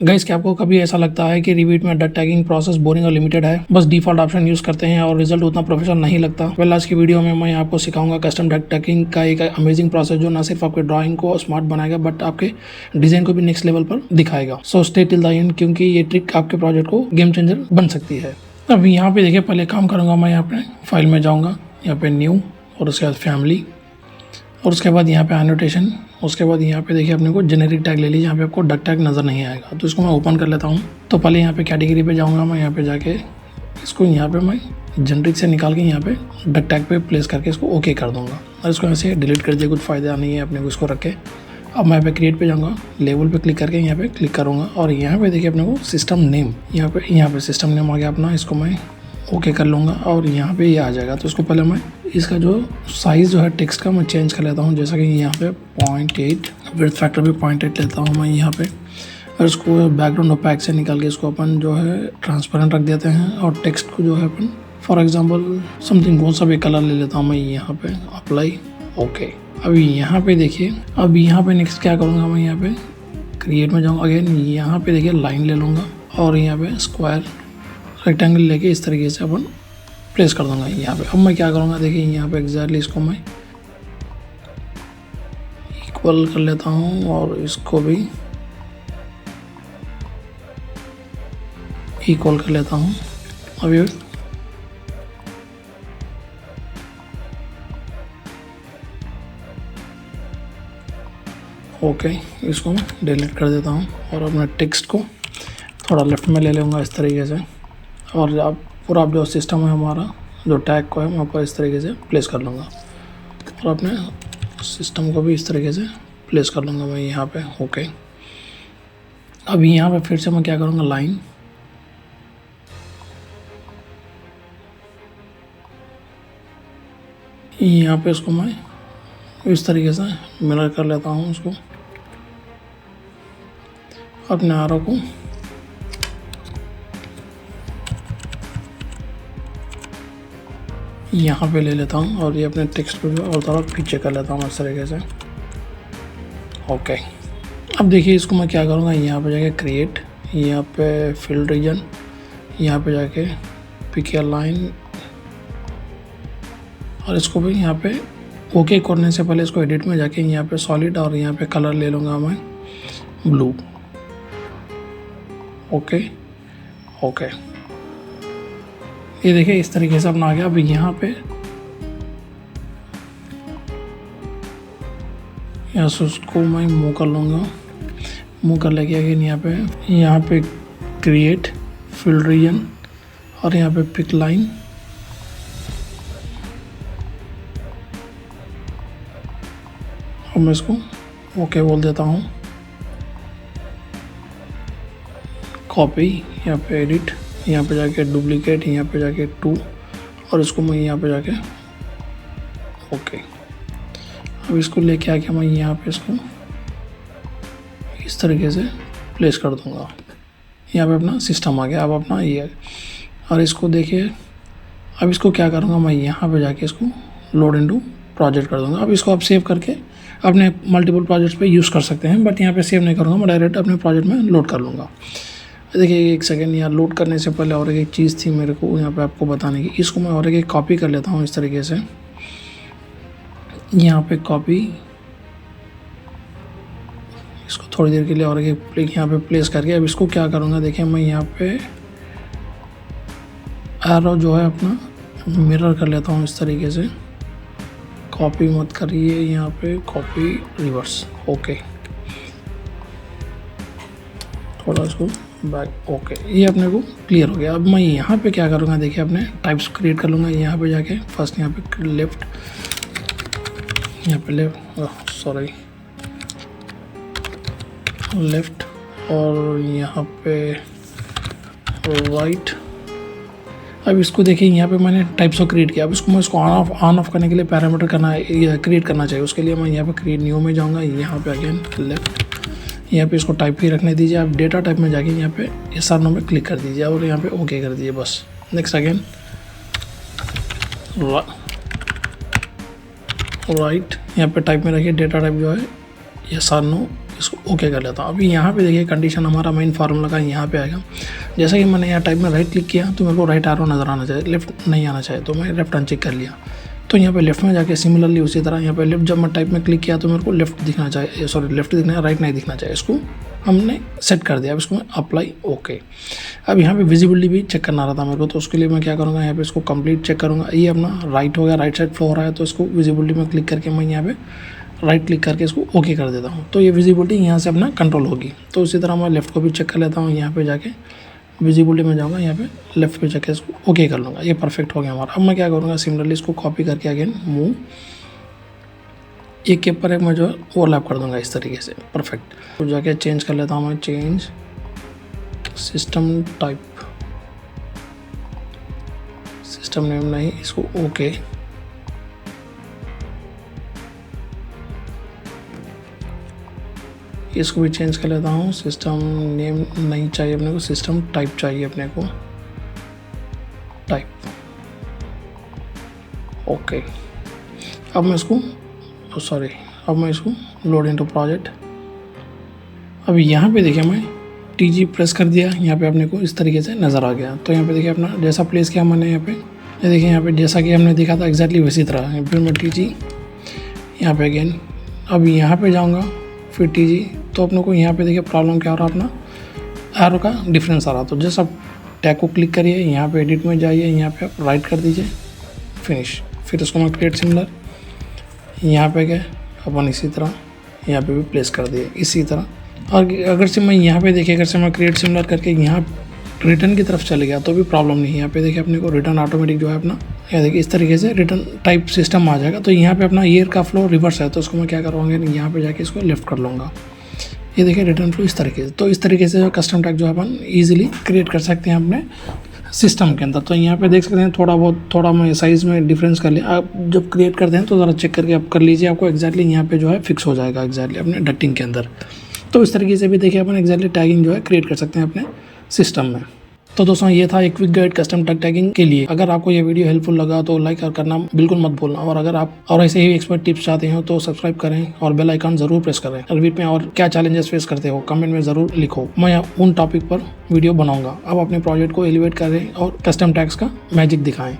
Guys, क्या आपको कभी ऐसा लगता है कि रिवीट में डक टैगिंग प्रोसेस बोरिंग और लिमिटेड है, बस डिफॉल्ट ऑप्शन यूज करते हैं और रिजल्ट उतना प्रोफेशनल नहीं लगता? वेल, आज की वीडियो में मैं आपको सिखाऊंगा कस्टम डक टैगिंग का एक अमेजिंग प्रोसेस जो न सिर्फ आपके ड्राइंग को स्मार्ट बनाएगा बट आपके डिजाइन को भी नेक्स्ट लेवल पर दिखाएगा। So stay till the end, क्योंकि ये ट्रिक आपके प्रोजेक्ट को गेम चेंजर बन सकती है। अब यहाँ पे देखिए, पहले काम करूंगा मैं यहाँ पे फाइल में जाऊँगा, यहाँ पे न्यू और उसके बाद फैमिली और उसके बाद यहाँ पे एनोटेशन। उसके बाद यहाँ पे देखिए अपने को जेनेरिक टैग ले लीजिए, यहाँ पे आपको डक टैग नज़र नहीं आएगा तो इसको मैं ओपन कर लेता हूँ। तो पहले यहाँ पे कैटेगरी पे जाऊँगा मैं, यहाँ पे जाके इसको यहाँ पे मैं जेनेरिक से निकाल के यहाँ पे डक टैग पे प्लेस करके इसको ओके कर दूँगा और इसको ऐसे डिलीट कर दिए, कुछ फ़ायदा नहीं है अपने को इसको रख के। अब मैं यहाँ पे क्रिएट पे जाऊँगा, लेवल पे क्लिक करके यहाँ पे क्लिक करूँगा और यहाँ पे देखिए अपने को सिस्टम नेम, यहाँ पे सिस्टम नेम आ गया अपना, इसको मैं ओके कर लूँगा और यहाँ पे ये आ जाएगा। तो इसको पहले मैं इसका जो साइज़ जो है टेक्स्ट का मैं चेंज कर लेता हूँ, जैसा कि यहाँ पे 0.8, विड्थ फैक्टर भी 0.8 लेता हूँ मैं यहाँ पे। और इसको बैकग्राउंड ओपैक से निकाल के इसको अपन जो है ट्रांसपेरेंट रख देते हैं और टेक्स्ट को जो है अपन फॉर एग्जांपल समथिंग कौन सा भी कलर ले लेता हूँ मैं यहाँ पे, अप्लाई, ओके। अभी यहाँ पे देखिए, अब यहाँ पे नेक्स्ट क्या करूँगा मैं, यहाँ पे क्रिएट में जाऊँगा, अगेन यहाँ पे देखिए लाइन ले लूँगा और यहाँ पे स्क्वायर रेक्टेंगल लेके इस तरीके से अपन प्लेस कर दूंगा यहाँ पे। अब मैं क्या करूँगा, देखिए यहाँ पे एग्जैक्टली इसको मैं इक्वल कर लेता हूँ और इसको भी इक्वल कर लेता हूँ। अब ये ओके, इसको मैं डिलीट कर देता हूँ और अपने टेक्स्ट को थोड़ा लेफ्ट में ले लूँगा इस तरीके से और अब पूरा जो सिस्टम है हमारा, जो टैग को है वहाँ पर इस तरीके से प्लेस कर लूँगा और अपने सिस्टम को भी इस तरीके से प्लेस कर लूँगा मैं यहाँ पे, ओके। अब यहाँ पे फिर से मैं क्या करूँगा, लाइन, यहाँ पे इसको मैं इस तरीके से मिरर कर लेता हूँ उसको, अपने आरो को यहाँ पे ले लेता हूँ और ये अपने टेक्स्ट पे भी और थोड़ा पीछे कर लेता हूँ इस तरीके से, ओके। अब देखिए इसको मैं क्या करूँगा, यहाँ पे जाके क्रिएट, यहाँ पे फील्ड रीजन, यहाँ पे जाके पिक ए लाइन और इसको भी यहाँ पे ओके करने से पहले इसको एडिट में जाके यहाँ पे सॉलिड और यहाँ पे कलर ले लूँगा मैं ब्लू, ओके ओके। ये देखिए इस तरीके से अपना आ गया। अब यहाँ पे यहाँ से उसको मैं मूव कर लूँगा, मूव कर लेके अगेन यहाँ पे क्रिएट फील्ड रीजन और यहाँ पे पिक लाइन, अब मैं इसको ओके बोल देता हूँ, कॉपी, यहाँ पे एडिट, यहाँ पे जाके डुप्लीकेट, यहाँ पे जाके 2 और इसको मैं यहाँ पे जाके ओके। अब इसको लेके आके मैं यहाँ पे इसको इस तरीके से प्लेस कर दूँगा। यहाँ पे अपना सिस्टम आ गया। अब अपना ये और इसको देखिए, अब इसको क्या करूँगा मैं, यहाँ पे जाके इसको लोड इनटू प्रोजेक्ट कर दूँगा। अब इसको आप सेव करके अपने मल्टीपल प्रोजेक्ट्स पे यूज़ कर सकते हैं, बट यहाँ पे सेव नहीं करूँगा, मैं डायरेक्ट अपने प्रोजेक्ट में लोड कर लूँगा। देखिए एक सेकेंड, यहाँ लोड करने से पहले और एक चीज़ थी मेरे को यहाँ पे आपको बताने की, इसको मैं और एक कॉपी कर लेता हूँ इस तरीके से, यहाँ पे कॉपी, इसको थोड़ी देर के लिए और एक यहाँ पे प्लेस करके अब इसको क्या करूँगा, देखिए मैं यहाँ पे एरो जो है अपना मिरर कर लेता हूँ इस तरीके से, कॉपी मत करिए, यहाँ पे कॉपी रिवर्स, ओके, थोड़ा इसको बैक, ओके। ये अपने को क्लियर हो गया। अब मैं यहाँ पे क्या करूँगा, देखिए अपने टाइप्स क्रिएट कर लूँगा, यहाँ पे जाके फर्स्ट यहाँ पे लेफ्ट, यहाँ पे लेफ्ट और यहाँ पे राइट। अब इसको देखिए यहाँ पे मैंने टाइप्स ऑफ क्रिएट किया। अब इसको मैं इसको ऑन ऑफ करने के लिए पैरामीटर क्रिएट करना चाहिए, उसके लिए मैं यहाँ पे क्रिएट न्यू में जाऊँगा, यहाँ पे अगेन लेफ्ट, यहाँ पे इसको टाइप ही रखने दीजिए। आप डेटा टाइप में जाके यहाँ पे SR में क्लिक कर दीजिए और यहाँ पे ओके कर दीजिए, बस। नेक्स्ट अगेन राइट, यहाँ पे टाइप में रखिए, डेटा टाइप जो है SR इसको ओके कर लेता हूँ। अभी यहाँ पे देखिए कंडीशन हमारा मेन फार्मूला का यहाँ पे आएगा। जैसा कि मैंने यहाँ टाइप में राइट क्लिक किया तो मेरे को राइट एरो नज़र आना चाहिए, लेफ्ट नहीं आना चाहिए, तो मैं लेफ्ट अनचेक कर लिया। तो यहाँ पे लेफ्ट में जाके सिमिलरली उसी तरह यहाँ पे लेफ्ट जब मैं टाइप में क्लिक किया तो मेरे को लेफ्ट दिखना चाहिए, सॉरी लेफ्ट दिखना है, राइट नहीं दिखना चाहिए। इसको हमने सेट कर दिया। अब इसको मैं अप्लाई ओके। अब यहाँ पे विजिबिलिटी भी चेक करना रहा था मेरे को, तो उसके लिए मैं क्या करूँगा, यहाँ पे इसको कंप्लीट चेक करूँगा। ये अपना राइट हो गया, राइट साइड फ्लो हो रहा है, तो इसको विजिबिलिटी में क्लिक करके मैं यहाँ पे राइट क्लिक करके इसको ओके कर देता हूँ। तो ये विजिबिलिटी यहाँ से अपना कंट्रोल होगी। तो इसी तरह मैं लेफ्ट को भी चेक कर लेता हूँ। यहाँ पे जाके विजिबिलिटी में जाऊँगा, यहाँ पे लेफ्ट पे जाके इसको ओके कर लूँगा। ये परफेक्ट हो गया हमारा। अब मैं क्या करूँगा, सिमिलरली इसको कॉपी करके अगेन मूव एक के ऊपर एक मैं जो ओवरलैप कर दूँगा इस तरीके से। परफेक्ट। तो जाके चेंज कर लेता हूँ मैं, change system type, system name नहीं, इसको ओके। इसको भी चेंज कर लेता हूँ, सिस्टम नेम नहीं चाहिए अपने को, सिस्टम टाइप चाहिए अपने को, टाइप ओके। अब मैं इसको अब मैं इसको लोड इनटू प्रोजेक्ट। अब यहाँ पे देखिए मैं TG प्रेस कर दिया, यहाँ पे अपने को इस तरीके से नज़र आ गया। तो यहाँ पे देखिए अपना जैसा प्लेस किया मैंने यहाँ पे, ये देखिए यहाँ पे जैसा कि हमने देखा था एग्जैक्टली वैसी तरह। फिर मैं TG यहाँ पे अगेन, अब यहाँ पे जाऊँगा फिर TG, तो अपने को यहाँ पे देखिए प्रॉब्लम क्या हो रहा, अपना एरो का डिफरेंस आ रहा। तो जैसे आप टैग को क्लिक करिए, यहाँ पे एडिट में जाइए, यहाँ पे आप राइट कर दीजिए, फिनिश। फिर उसको मैं क्रिएट सिमिलर यहाँ पे गए, अपन इसी तरह यहाँ पे भी प्लेस कर दिए इसी तरह। और अगर से मैं यहाँ पे देखिए, अगर से मैं क्रिएट सिमिलर करके यहाँ रिटर्न की तरफ चले गया तो भी प्रॉब्लम नहीं है। यहाँ पे देखिए अपने को रिटर्न ऑटोमेटिक जो है अपना, यहाँ देखिए इस तरीके से रिटर्न टाइप सिस्टम आ जाएगा। तो यहाँ पे अपना ईयर का फ्लो रिवर्स है, तो उसको मैं क्या करूँगा, यहाँ पे जाके इसको लेफ्ट कर लूँगा। ये देखिए रिटर्न फ्लो इस तरीके से। तो इस तरीके से जो कस्टम टैग जो है अपन ईजिली क्रिएट कर सकते हैं अपने सिस्टम के अंदर। तो यहाँ पे देख सकते हैं थोड़ा मैं साइज़ में डिफरेंस कर लिया। आप जब क्रिएट करते हैं तो ज़रा चेक करके आप कर लीजिए, आपको एक्जैक्टली यहाँ पे जो है फिक्स हो जाएगा एक्जैक्टली अपने डक्टिंग के अंदर। तो इस तरीके से भी देखिए अपन एक्जैक्टली टैगिंग जो है क्रिएट कर सकते हैं अपने सिस्टम में। तो दोस्तों ये था एक quick guide custom tag tagging के लिए। अगर आपको ये वीडियो हेल्पफुल लगा तो लाइक करना बिल्कुल मत भूलना, और अगर आप और ऐसे ही एक्सपर्ट टिप्स चाहते हो तो सब्सक्राइब करें और बेल आइकन जरूर प्रेस करें। रिवीट में और क्या चैलेंजेस फेस करते हो कमेंट में जरूर लिखो, मैं उन टॉपिक पर वीडियो बनाऊंगा। अब अपने प्रोजेक्ट को एलिवेट करें और कस्टम टैग्स का मैजिक दिखाएं।